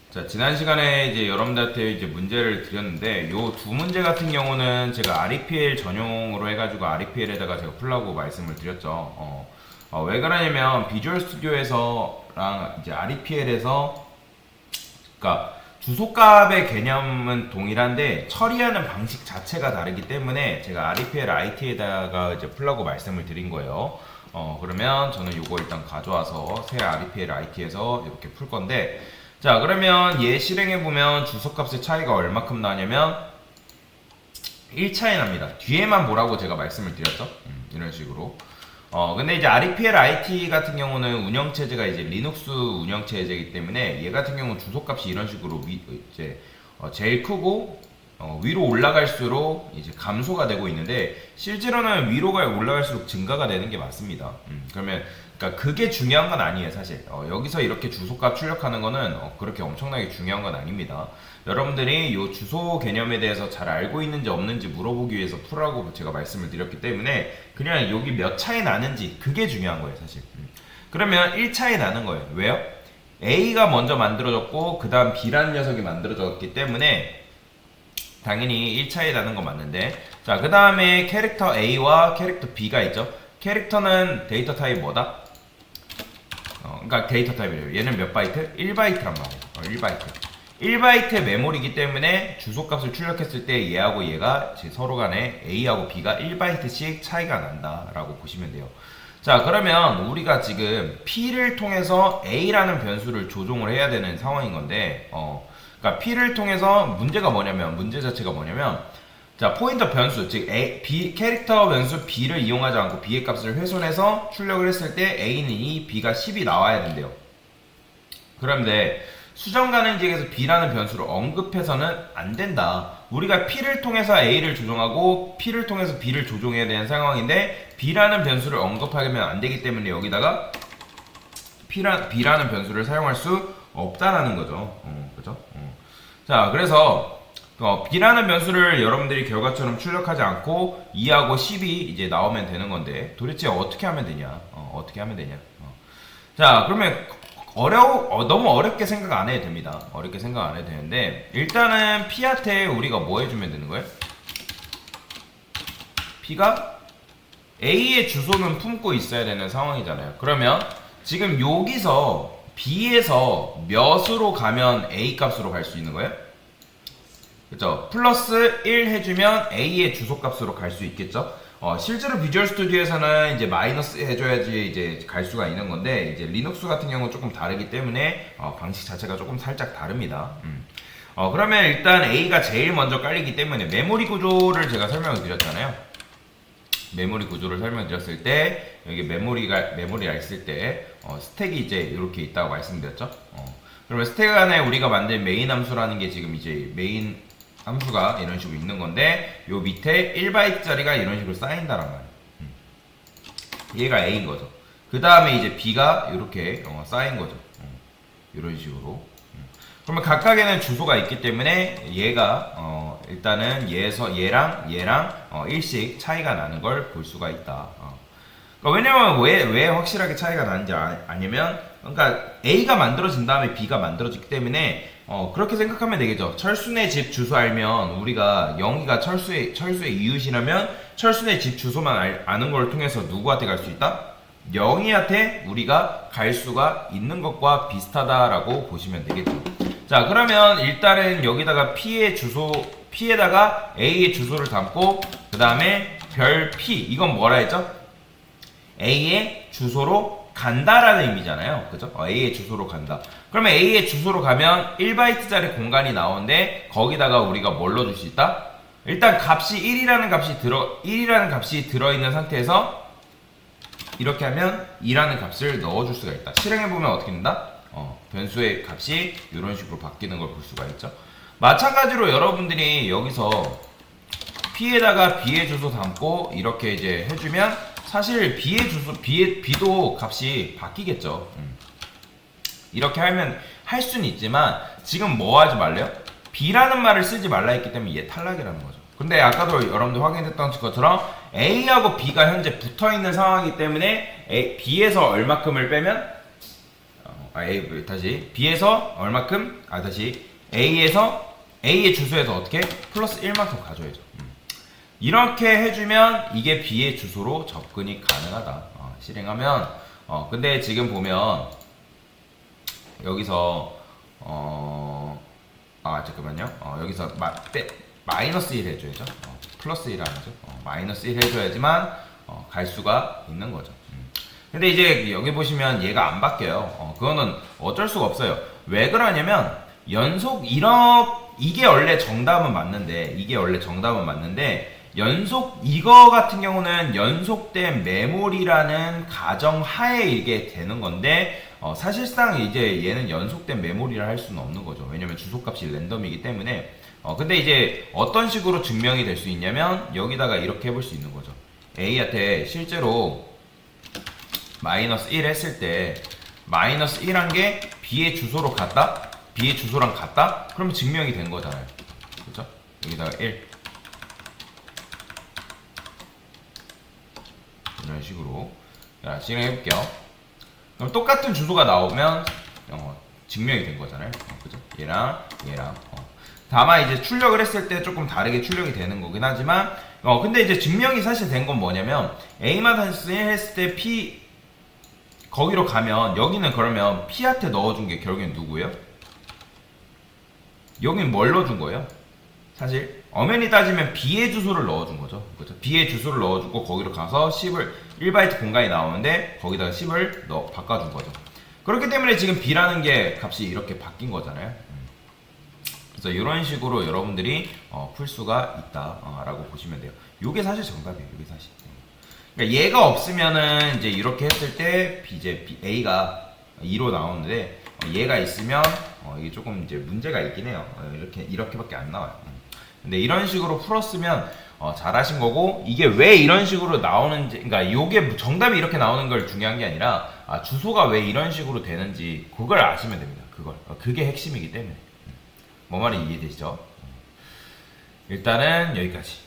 자, 지난 시간에 이제 여러분들한테 이제 문제를 드렸는데, 요 두 문제 같은 경우는 제가 REPL 전용으로 해가지고 REPL에다가 제가 풀라고 말씀을 드렸죠. 왜 그러냐면, 비주얼 스튜디오에서랑 이제 REPL에서, 그러니까 주소값의 개념은 동일한데, 처리하는 방식 자체가 다르기 때문에 제가 REPL IT에다가 이제 풀라고 말씀을 드린 거예요. 그러면 저는 요거 일단 가져와서 새 REPL IT에서 이렇게 풀 건데, 자, 그러면 얘 실행해보면 주소값의 차이가 얼마큼 나냐면 1차이 납니다. 뒤에만 보라고 제가 말씀을 드렸죠. 이런 식으로. 근데 이제 REPL IT 같은 경우는 운영체제가 이제 리눅스 운영체제이기 때문에 얘 같은 경우는 주소값이 이런 식으로 이제 제일 크고 위로 올라갈수록 이제 감소가 되고 있는데, 실제로는 위로 올라갈수록 증가가 되는 게 맞습니다. 그러면 그러니까 그게 중요한 건 아니에요, 사실. 여기서 이렇게 주소값 출력하는 거는 그렇게 엄청나게 중요한 건 아닙니다. 여러분들이 이 주소 개념에 대해서 잘 알고 있는지 없는지 물어보기 위해서 풀라고 제가 말씀을 드렸기 때문에 그냥 여기 몇 차이 나는지 그게 중요한 거예요, 사실. 그러면 1차이 나는 거예요. 왜요? A가 먼저 만들어졌고 그 다음 B라는 녀석이 만들어졌기 때문에 당연히 1차이 나는 거 맞는데, 자, 그 다음에 캐릭터 A와 캐릭터 B가 있죠. 캐릭터는 데이터 타입 뭐다? 그러니까 데이터 타입이래요. 얘는 몇 바이트? 1바이트란 말이에요. 1바이트. 1바이트 메모리이기 때문에 주소값을 출력했을 때 얘하고 얘가 서로 간에 A하고 B가 1바이트씩 차이가 난다라고 보시면 돼요. 자, 그러면 우리가 지금 P를 통해서 A라는 변수를 조종을 해야 되는 상황인 건데, 그러니까 P를 통해서 문제 자체가 뭐냐면, 자, 포인터 변수, 즉 B 캐릭터 변수 B를 이용하지 않고 B의 값을 훼손해서 출력을 했을 때 A는 2, B가 10이 나와야 된대요. 그런데 수정 가능지에서 B라는 변수를 언급해서는 안 된다. 우리가 P를 통해서 A를 조종하고 P를 통해서 B를 조종해야 되는 상황인데, B라는 변수를 언급하면 안 되기 때문에 여기다가 B라는 변수를 사용할 수 없다라는 거죠. 그죠? 자, 그래서 B라는 변수를 여러분들이 결과처럼 출력하지 않고 2하고 10이 이제 나오면 되는 건데, 도대체 어떻게 하면 되냐? 어떻게 하면 되냐? 자, 그러면 너무 어렵게 생각 안 해도 됩니다. 어렵게 생각 안 해도 되는데, 일단은 P한테 우리가 뭐 해주면 되는 거예요? P가 A의 주소는 품고 있어야 되는 상황이잖아요. 그러면 지금 여기서 B에서 몇으로 가면 A 값으로 갈 수 있는 거예요? 그쵸? 플러스 1 해주면 A의 주소값으로 갈 수 있겠죠? 실제로 비주얼 스튜디오에서는 이제 마이너스 해줘야지 이제 갈 수가 있는 건데, 이제 리눅스 같은 경우는 조금 다르기 때문에 방식 자체가 조금 살짝 다릅니다. 그러면 일단 A가 제일 먼저 깔리기 때문에 메모리 구조를 제가 설명을 드렸잖아요. 메모리 구조를 설명드렸을 때, 여기 메모리가 있을 때 스택이 이제 이렇게 있다고 말씀드렸죠. 그러면 스택 안에 우리가 만든 메인 함수라는 게 지금 이제 메인 함수가 이런 식으로 있는 건데, 요 밑에 1바이트짜리가 이런 식으로 쌓인다란 말이에요. 얘가 A인 거죠. 그 다음에 이제 B가 이렇게 쌓인 거죠. 이런 식으로. 그러면 각각에는 주소가 있기 때문에 얘가 일단은 얘랑 일씩 차이가 나는 걸 볼 수가 있다. 그러니까 왜냐면 왜 확실하게 차이가 나는지 아니면, 그러니까 A가 만들어진 다음에 B가 만들어졌기 때문에 그렇게 생각하면 되겠죠. 철순의 집 주소 알면, 우리가 영희가 철수의 이웃이라면 철순의 집 주소만 아는 걸 통해서 누구한테 갈 수 있다? 영희한테 우리가 갈 수가 있는 것과 비슷하다라고 보시면 되겠죠. 자, 그러면 일단은 여기다가 P에다가 A의 주소를 담고, 그 다음에 별 P, 이건 뭐라 했죠? A의 주소로 간다라는 의미잖아요. 그죠? A의 주소로 간다. 그러면 A의 주소로 가면 1바이트짜리 공간이 나오는데, 거기다가 우리가 뭘 넣어줄 수 있다? 일단 값이 1이라는 값이 들어있는 상태에서 이렇게 하면 2라는 값을 넣어줄 수가 있다. 실행해보면 어떻게 된다? 변수의 값이 이런 식으로 바뀌는 걸 볼 수가 있죠. 마찬가지로 여러분들이 여기서 P에다가 B의 주소 담고 이렇게 이제 해주면, 사실 B도 값이 바뀌겠죠. 이렇게 하면 할 수는 있지만, 지금 뭐 하지 말래요? B라는 말을 쓰지 말라 했기 때문에 얘 탈락이라는 거죠. 근데 아까도 여러분들 확인했던 것처럼 A하고 B가 현재 붙어있는 상황이기 때문에 B에서 얼마큼을 빼면 다시 B에서 얼마큼? 다시 A에서 A의 주소에서 어떻게? 플러스 1만큼 가져야죠. 이렇게 해주면 이게 B의 주소로 접근이 가능하다. 실행하면 근데 지금 보면 여기서 잠깐만요. 여기서 마이너스 1 해줘야죠. 플러스 1 아니죠. 마이너스 1 해줘야지만 갈 수가 있는 거죠. 근데 이제 여기 보시면 얘가 안 바뀌어요. 그거는 어쩔 수가 없어요. 왜 그러냐면 이게 원래 정답은 맞는데 이거 같은 경우는 연속된 메모리라는 가정 하에 이게 되는 건데 사실상 이제 얘는 연속된 메모리라 할 수는 없는 거죠. 왜냐면 주소값이 랜덤이기 때문에 근데 이제 어떤 식으로 증명이 될 수 있냐면 여기다가 이렇게 해볼 수 있는 거죠. A한테 실제로 마이너스 1 했을 때 마이너스 1한 게 B의 주소로 같다? B의 주소랑 같다? 그러면 증명이 된 거잖아요. 그렇죠? 여기다가 1 이런 식으로 진행해 볼게요. 그럼 똑같은 주소가 나오면 증명이 된 거잖아요. 그죠? 얘랑 다만 이제 출력을 했을 때 조금 다르게 출력이 되는 거긴 하지만 근데 이제 증명이 사실 된 건 뭐냐면 A-1 했을 때 P 거기로 가면 여기는 그러면 P한테 넣어준 게 결국엔 누구예요? 여긴 뭘 넣어준 거예요? 사실 엄연히 따지면 B의 주소를 넣어준 거죠. 그렇죠? B의 주소를 넣어주고 거기로 가서 10을 1바이트 공간이 나오는데 거기다가 10을 바꿔준 거죠. 그렇기 때문에 지금 B라는 게 값이 이렇게 바뀐 거잖아요. 그래서 이런 식으로 여러분들이 풀 수가 있다라고 보시면 돼요. 이게 사실 정답이에요. 이게 사실. 그러니까 얘가 없으면은 이제 이렇게 했을 때 A가 2로 나오는데 얘가 있으면 이게 조금 이제 문제가 있긴 해요. 이렇게밖에 안 나와요. 근데 이런 식으로 풀었으면 잘하신 거고 이게 왜 이런 식으로 나오는지 그러니까 요게 정답이 이렇게 나오는 걸 중요한 게 아니라 주소가 왜 이런 식으로 되는지 그걸 아시면 됩니다. 그게 핵심이기 때문에. 뭐 말이 이해되시죠? 일단은 여기까지.